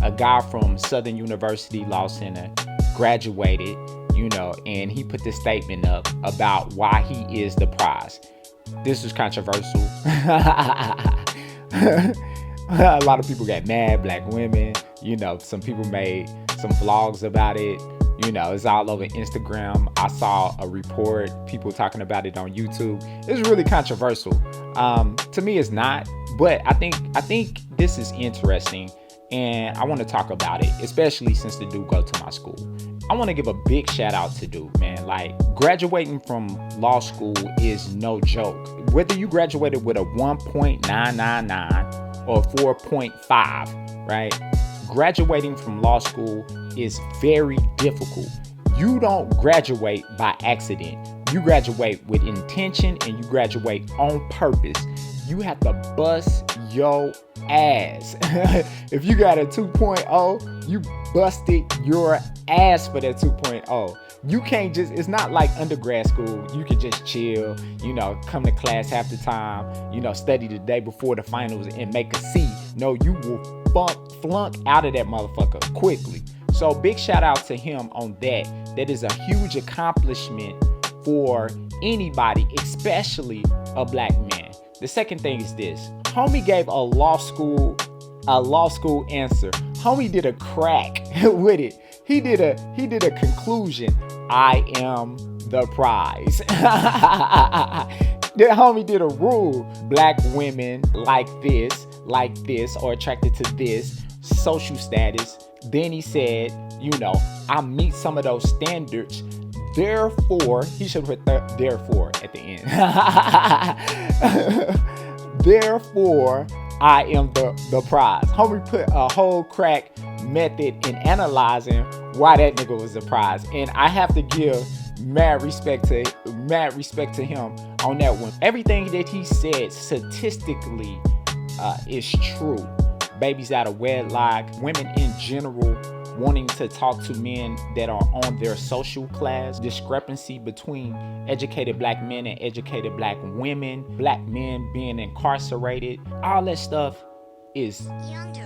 a guy from Southern University Law Center graduated, and he put this statement up about why he is the prize. This was controversial. A lot of people got mad, black women. Some people made some vlogs about it. It's all over Instagram. I saw a report, people talking about it on YouTube. It's really controversial. To me, it's not, but I think this is interesting, and I want to talk about it, especially since the dude go to my school. I want to give a big shout out to dude, man. Like, graduating from law school is no joke. Whether you graduated with a 1.999 or 4.5, right? Graduating from law school is very difficult. You don't graduate by accident. You graduate with intention, and you graduate on purpose. You have to bust your ass. If you got a 2.0, you busted your ass for that 2.0. You can't just, it's not like undergrad school. You can just chill, come to class half the time, study the day before the finals and make a C. No, you will flunk out of that motherfucker quickly. So big shout out to him on that. That is a huge accomplishment for anybody, especially a black man. The second thing is this. Homie gave a law school answer. Homie did a crack with it. He did a conclusion. I am the prize. The homie did a rule. Black women like this, or attracted to this social status. Then he said, I meet some of those standards. Therefore, he should put therefore at the end. Therefore, I am the prize. Homie put a whole crack method in analyzing why that nigga was the prize. And I have to give mad respect to him on that one. Everything that he said statistically is true. Babies out of wedlock, women in general wanting to talk to men that are on their social class, discrepancy between educated black men and educated black women, black men being incarcerated, all that stuff is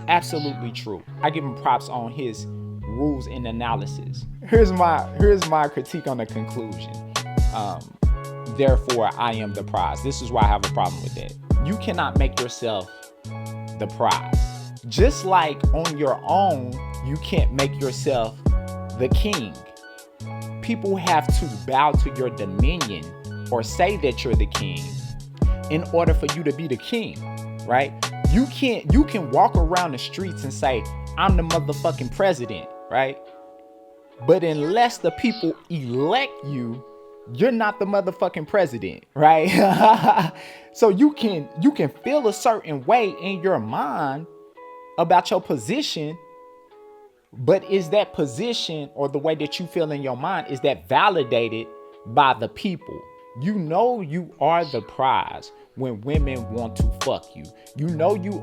absolutely true. I give him props on his rules and analysis. Here's my critique on the conclusion. Therefore, I am the prize. This is why I have a problem with that. You cannot make yourself the prize. Just like on your own, you can't make yourself the king. People have to bow to your dominion or say that you're the king in order for you to be the king, right? You can walk around the streets and say, I'm the motherfucking president, right? But unless the people elect you, you're not the motherfucking president, right? So you can feel a certain way in your mind about your position, but is that position or the way that you feel in your mind, is that validated by the people? You are the prize when women want to fuck you. You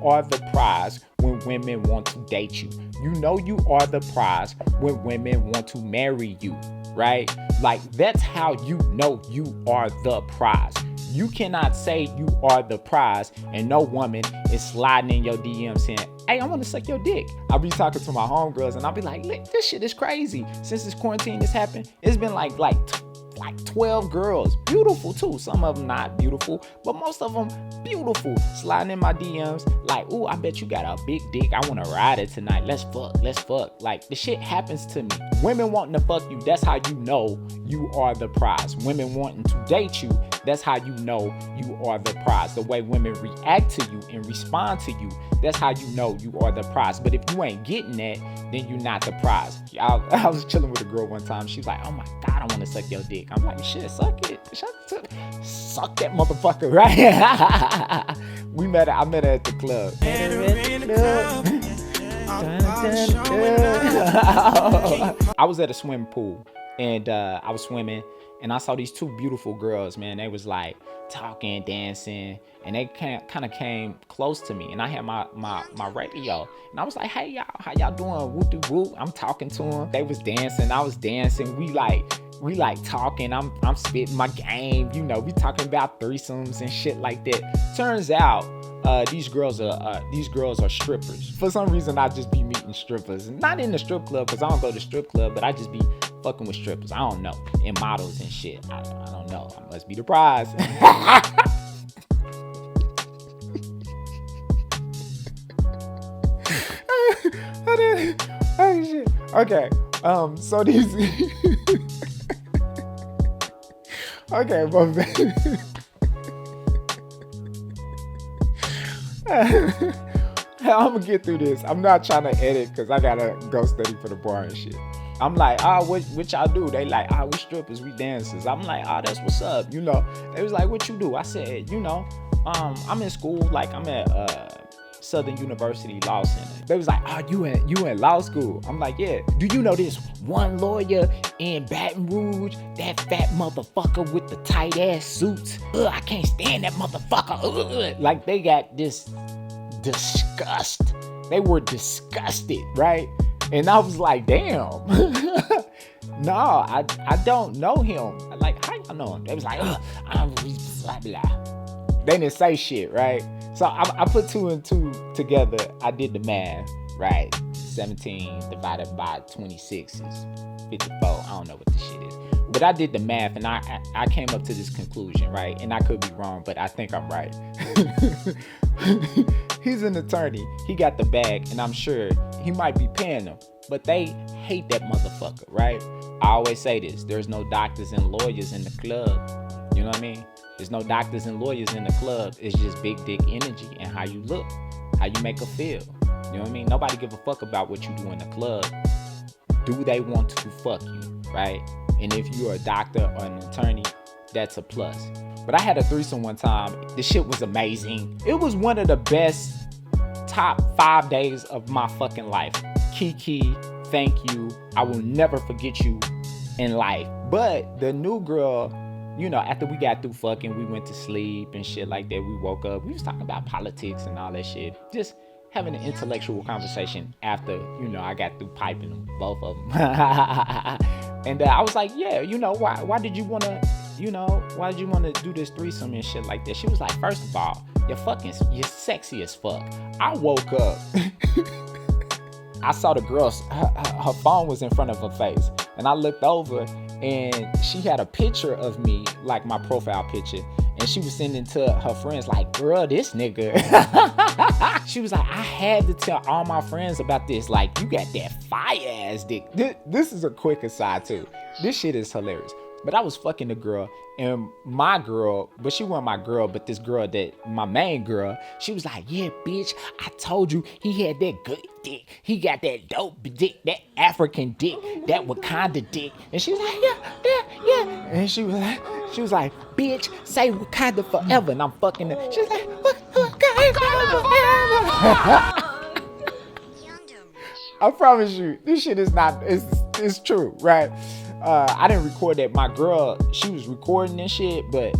are the prize when women want to date you. You are the prize when women want to marry you, right? Like, that's how you know you are the prize. You cannot say you are the prize and no woman is sliding in your DM saying, hey, I want to suck your dick. I'll be talking to my homegirls and I'll be like, this shit is crazy. Since this quarantine has happened, it's been like 12 girls, beautiful too. Some of them not beautiful, but most of them beautiful, sliding in my DMs like, ooh, I bet you got a big dick. I want to ride it tonight. Let's fuck. Like, the shit happens to me. Women wanting to fuck you, that's how you know you are the prize. Women wanting to date you, that's how you know you are the prize. The way women react to you and respond to you, that's how you know you are the prize. But if you ain't getting that, then you're not the prize. I was chilling with a girl one time. She was like, oh my God, I want to suck your dick. I'm like, shit, suck it. Suck that motherfucker, right? I met her at the club. I was at a swimming pool and I was swimming and I saw these two beautiful girls, man. They was like talking, dancing, and they kind of came close to me, and I had my radio, and I was like, hey y'all, how y'all doing? Whoop de whoop. I'm talking to them. They was dancing, I was dancing. We like talking. I'm spitting my game. We talking about threesomes and shit like that. Turns out these girls are strippers. For some reason, I just be meeting meeting strippers. Not in the strip club, because I don't go to strip club, but I just be fucking with strippers. I don't know. And models and shit. I don't know. I must be the prize. Oh shit. Okay. So these okay, but I'm gonna get through this. I'm not trying to edit because I gotta go study for the bar and shit. I'm like, what y'all do? They like, we strippers, we dancers. I'm like, that's what's up, you know. They was like, what you do? I said, you know, I'm in school, like I'm at Southern University Law Center. They was like, you in law school? I'm like, yeah. Do you know this one lawyer in Baton Rouge? That fat motherfucker with the tight ass suits. I can't stand that motherfucker. Like they got this disgust. They were disgusted, right? And I was like, damn. No, I don't know him. I'm like, how y'all know him? They was like, I'm blah blah. They didn't say shit, right? So I put 2 and 2 together. I did the math, right? 17 divided by 26 is 54. I don't know what this shit is. But I did the math and I came up to this conclusion, right? And I could be wrong, but I think I'm right. He's an attorney. He got the bag, and I'm sure he might be paying them. But they hate that motherfucker, right? I always say this. There's no doctors and lawyers in the club. You know what I mean? There's no doctors and lawyers in the club. It's just big dick energy and how you look, how you make her feel. You know what I mean? Nobody give a fuck about what you do in the club. Do they want to fuck you, right? And if you're a doctor or an attorney, that's a plus. But I had a threesome one time. The shit was amazing. It was one of the best top 5 days of my fucking life. Kiki, thank you. I will never forget you in life. But the new girl, you know, after we got through fucking, we went to sleep and shit like that. We woke up. We was talking about politics and all that shit. Just having an intellectual conversation after, you know, I got through piping them, both of them. And I was like, yeah, you know, why did you want to do this threesome and shit like that? She was like, first of all, you're sexy as fuck. I woke up. I saw the girl, her phone was in front of her face. And I looked over and she had a picture of me, like my profile picture. And she was sending to her friends like, girl, this nigga. She was like, I had to tell all my friends about this. Like, you got that fire ass dick. This is a quick aside too. This shit is hilarious. But I was fucking the girl, and my girl, but she wasn't my girl, but this girl my main girl, she was like, yeah, bitch, I told you he had that good dick. He got that dope dick, that African dick, that Wakanda dick. And she was like, yeah. And she was like, bitch, say Wakanda forever. And I'm fucking her. She was like, Wakanda forever. I promise you, this shit is not, it's true, right? I didn't record that. My girl, she was recording this shit, but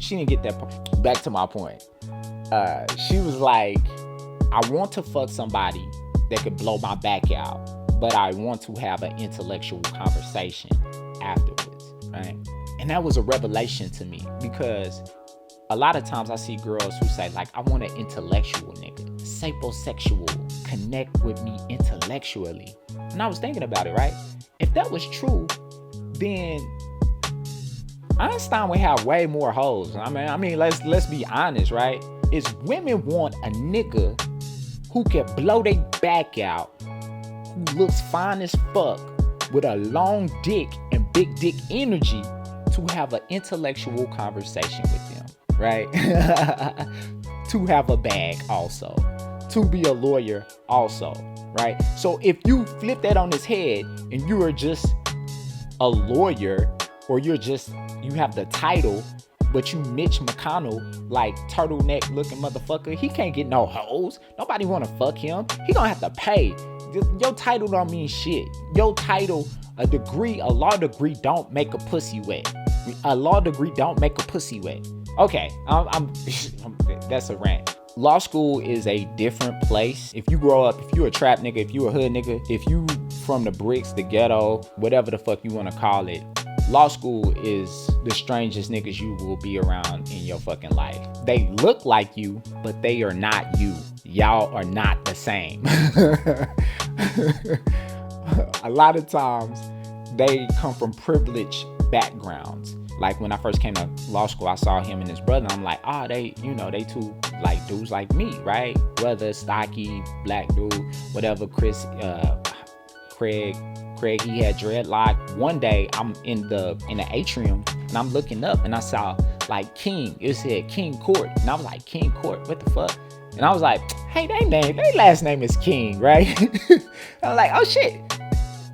she didn't get that point. Back to my point. She was like, I want to fuck somebody that could blow my back out, but I want to have an intellectual conversation afterwards, right? And that was a revelation to me, because a lot of times I see girls who say, like, I want an intellectual nigga, sapiosexual, connect with me intellectually. And I was thinking about it, right? If that was true, then Einstein would have way more hoes. I mean, let's be honest, right? Is women want a nigga who can blow their back out, who looks fine as fuck, with a long dick and big dick energy, to have an intellectual conversation with them, right? To have a bag also, to be a lawyer also, right? So if you flip that on his head and you are just a lawyer, or you have the title, but you Mitch McConnell, like turtleneck looking motherfucker, he can't get no hoes. Nobody want to fuck him. He gonna have to pay. Your title don't mean shit. Your title, a law degree don't make a pussy wet. A law degree don't make a pussy wet. Okay, that's a rant. Law school is a different place. If you grow up, if you a trap nigga, if you a hood nigga, if you from the bricks, the ghetto, whatever the fuck you want to call it, law school is the strangest niggas you will be around in your fucking life. They look like you, but they are not you. Y'all are not the same. A lot of times they come from privileged backgrounds. Like when I first came to law school, I saw him and his brother. I'm like, oh, they two like dudes like me, right? Brother, stocky, black dude, whatever. Craig, he had dreadlock. One day I'm in the atrium and I'm looking up and I saw like King. It said King Court, and I was like, King Court, what the fuck? And I was like, hey, their last name is King, right? I was like, oh shit,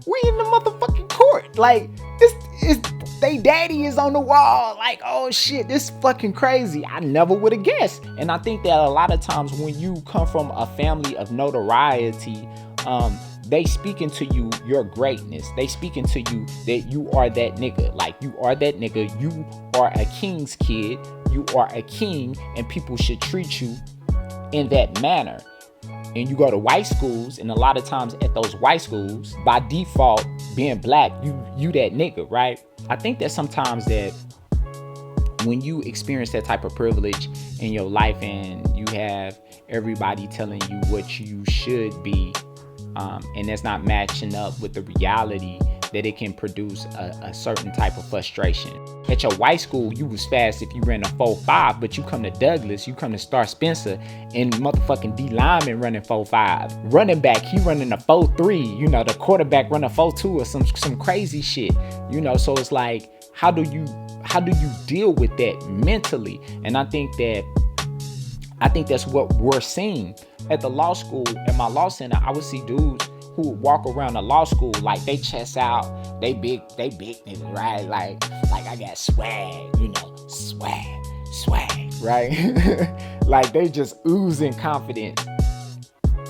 we in the motherfucking court. Like, it's they daddy is on the wall. Like, oh shit, this is fucking crazy. I never would have guessed. And I think that a lot of times when you come from a family of notoriety, they speaking to you your greatness. They speaking to you that you are that nigga. Like, you are that nigga. You are a king's kid. You are a king, and people should treat you in that manner. And you go to white schools, and a lot of times at those white schools, by default, being black, you that nigga, right? I think that sometimes that when you experience that type of privilege in your life and you have everybody telling you what you should be, and that's not matching up with the reality, that it can produce a certain type of frustration. At your white school, you was fast if you ran a 4.5, but you come to Douglas, you come to Star Spencer, and motherfucking D lineman running 4.5. Running back, he running a 4.3. The quarterback running a 4.2 or some crazy shit. So it's like, how do you deal with that mentally? And I think that's what we're seeing at the law school. At my law center, I would see dudes who would walk around the law school like they chest out, they big niggas, right? Like I got swag, swag, right? Like they just oozing confidence.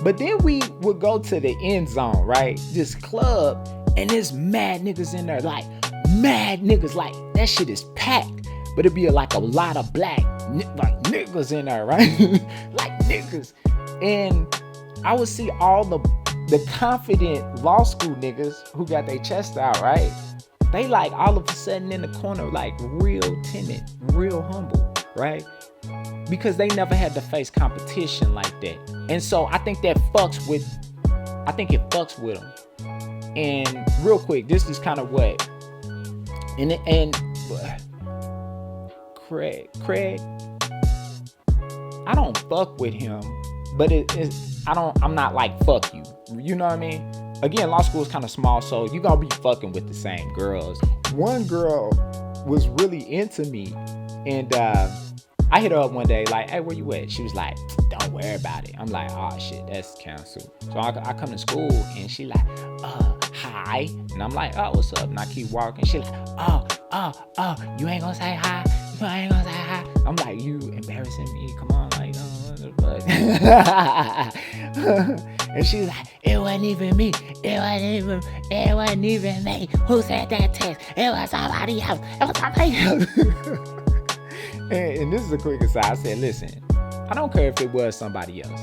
But then we would go to the end zone, right? This club, and there's mad niggas in there, like mad niggas, like that shit is packed. But it'd be like a lot of black like niggas in there, right? Like niggas. And I would see all the confident law school niggas who got their chest out, right? They like all of a sudden in the corner, like real timid, real humble, right? Because they never had to face competition like that. And so I think it fucks with them. And real quick, this is kind of what, and Craig, I don't fuck with him, but I'm not like fuck you. You know what I mean? Again, law school is kind of small, so you gonna be fucking with the same girls. One girl was really into me, and I hit her up one day like, hey, where you at? She was like, don't worry about it. I'm like, oh shit, that's canceled. So I come to school, and she like, hi. And I'm like, oh, what's up? And I keep walking. She like, oh, you ain't gonna say hi? You ain't gonna say hi? I'm like, you embarrassing me? Come on, like, what the fuck? And she's like, it wasn't even me. It wasn't even me. Who said that text? It was somebody else. And this is a quick aside. I said, listen, I don't care if it was somebody else.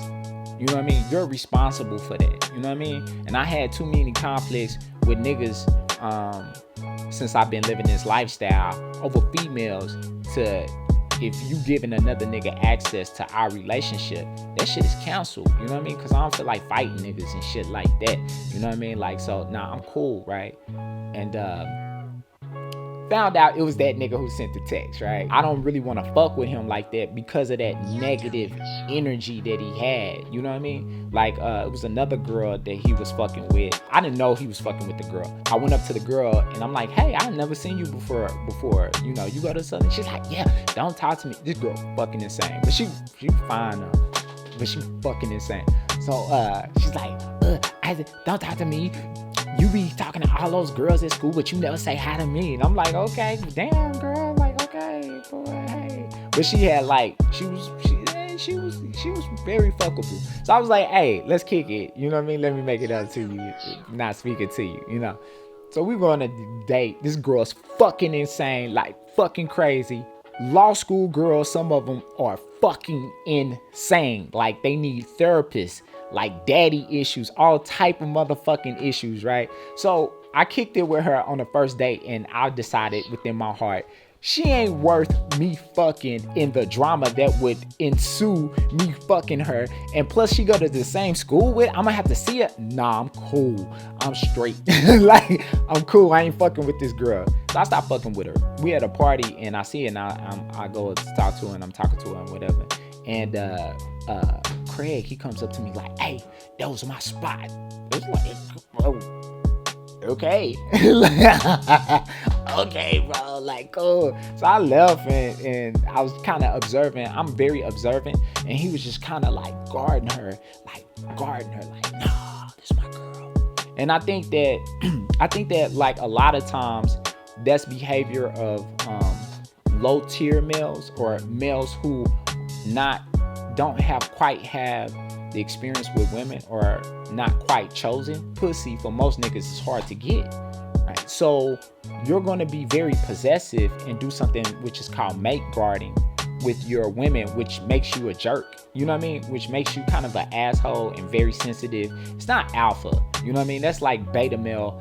You know what I mean? You're responsible for that. You know what I mean? And I had too many conflicts with niggas since I've been living this lifestyle over females to, if you giving another nigga access to our relationship, that shit is canceled. You know what I mean? Because I don't feel like fighting niggas and shit like that. You know what I mean? Like, so, nah, I'm cool, right? And found out it was that nigga who sent the text, right? I don't really want to fuck with him like that because of that negative energy that he had. You know what I mean? Like, it was another girl that he was fucking with. I didn't know he was fucking with the girl. I went up to the girl and I'm like, hey, I've never seen you before. You know, you go to Southern. She's like, yeah, don't talk to me. This girl fucking insane. But she fine though. But she fucking insane. So she's like, Isaac, don't talk to me. You be talking to all those girls at school, but you never say hi to me. And I'm like, okay, damn girl, like, okay, boy, hey. But she had like, she was very fuckable. So I was like, hey, let's kick it. You know what I mean? Let me make it up to you, not speaking to you, you know. So we go on a date. This girl's fucking insane, like fucking crazy. Law school girls, some of them are fucking insane. Like they need therapists, like daddy issues, all type of motherfucking issues, right? So I kicked it with her on the first date, and I decided within my heart, she ain't worth me fucking in the drama that would ensue me fucking her. And plus she go to the same school with, I'm gonna have to see her. Nah, I'm cool. I'm straight. Like, I'm cool. I ain't fucking with this girl. So I stopped fucking with her. We at a party and I see her and I go to talk to her and I'm talking to her and whatever. And Craig, he comes up to me like, hey, that was my spot. It's like, oh, okay. Okay, bro, like, cool. So I left and I was kind of observant. I'm very observant. And he was just kind of like guarding her, like, nah, this is my girl. And I think that like a lot of times that's behavior of low tier males or males who don't quite have the experience with women or not quite chosen. Pussy for most niggas is hard to get, right? So you're going to be very possessive and do something which is called mate guarding with your women, which makes you a jerk, you know what I mean? Which makes you kind of an asshole and very sensitive. It's not alpha, you know what I mean? That's like beta male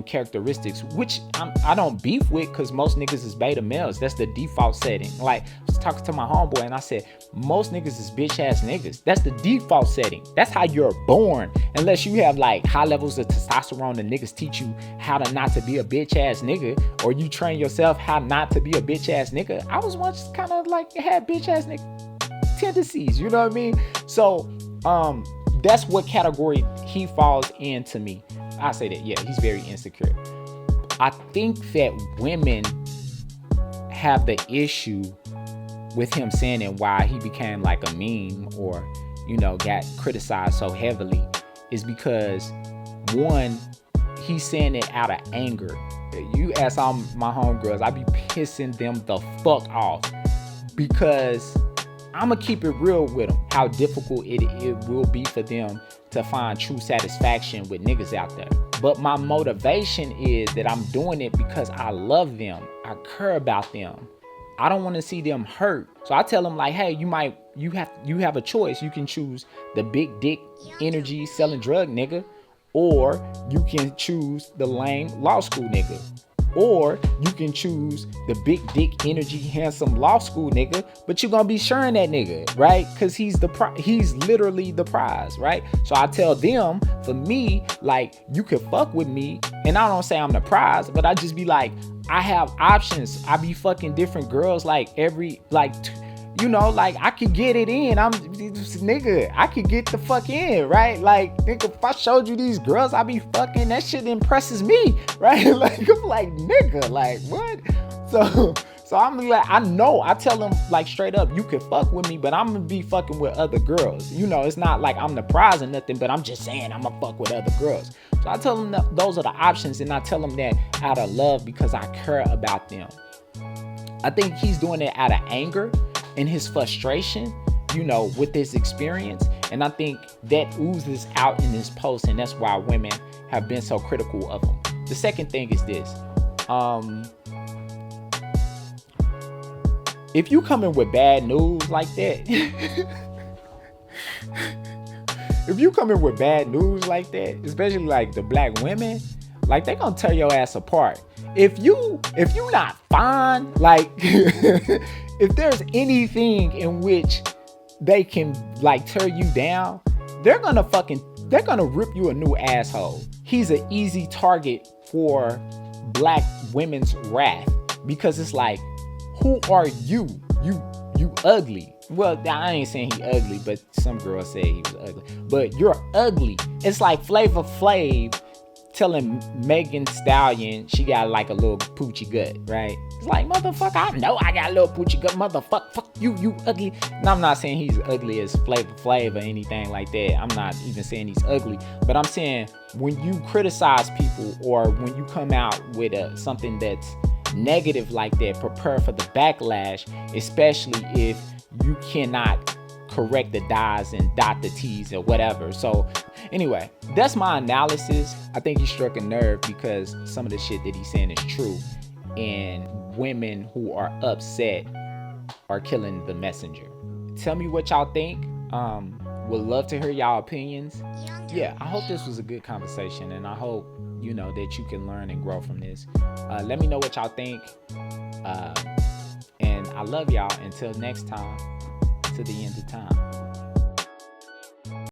characteristics, which I don't beef with, because most niggas is beta males. That's the default setting. Like, I was talking to my homeboy and I said, most niggas is bitch ass niggas. That's the default setting. That's how you're born. Unless you have like high levels of testosterone and niggas teach you how to not to be a bitch ass nigga, or you train yourself how not to be a bitch ass nigga. I was once kind of like had bitch ass nigga tendencies, you know what I mean? So that's what category he falls in to me. I say that, yeah, he's very insecure. I think that women have the issue with him saying it, why he became like a meme or, you know, got criticized so heavily, is because, one, he's saying it out of anger. You ask all my homegirls, I be pissing them the fuck off, because I'm gonna keep it real with them, how difficult it will be for them to find true satisfaction with niggas out there. But my motivation is that I'm doing it because I love them. I care about them. I don't want to see them hurt. So I tell them like, hey, you have a choice. You can choose the big dick energy selling drug nigga, or you can choose the lame law school nigga. Or you can choose the big dick energy handsome law school nigga, but you're gonna be sharing that nigga, right? Because he's literally the prize, right? So I tell them, for me, like, you can fuck with me, and I don't say I'm the prize, but I just be like, I have options. I be fucking different girls like every you know, like, I could get it in. Nigga, I could get the fuck in, right? Like, nigga, if I showed you these girls I be fucking, that shit impresses me, right? Like, I'm like, nigga, like, what? So I'm like, I tell them like straight up, you can fuck with me, but I'm gonna be fucking with other girls. You know, it's not like I'm the prize or nothing, but I'm just saying I'm gonna fuck with other girls. So I tell them that those are the options, and I tell them that out of love because I care about them. I think he's doing it out of anger and his frustration, you know, with his experience. And I think that oozes out in this post, and that's why women have been so critical of him. The second thing is this. If you come in with bad news like that, if you come in with bad news like that, especially like the black women, like, they gonna tear your ass apart. If you not fine, like, if there's anything in which they can like tear you down, they're gonna rip you a new asshole. He's an easy target for black women's wrath, because it's like, who are you? You ugly. Well, I ain't saying he ugly, but some girls say he was ugly. But you're ugly. It's like Flavor Flav telling Megan Stallion she got like a little poochie gut, right? It's like, motherfucker, I know I got a little poochie gut, motherfucker, fuck you ugly. And I'm not saying he's ugly as Flavor Flav or anything like that. I'm not even saying he's ugly, but I'm saying when you criticize people, or when you come out with something that's negative like that, prepare for the backlash, especially if you cannot correct the dies and dot the T's or whatever. So anyway, that's my analysis. I think he struck a nerve because some of the shit that he's saying is true, and women who are upset are killing the messenger. Tell me what y'all think. Would love to hear y'all opinions. Yeah, I hope this was a good conversation, and I hope, you know, that you can learn and grow from this. Let me know what y'all think. And I love y'all. Until next time, to the end of time.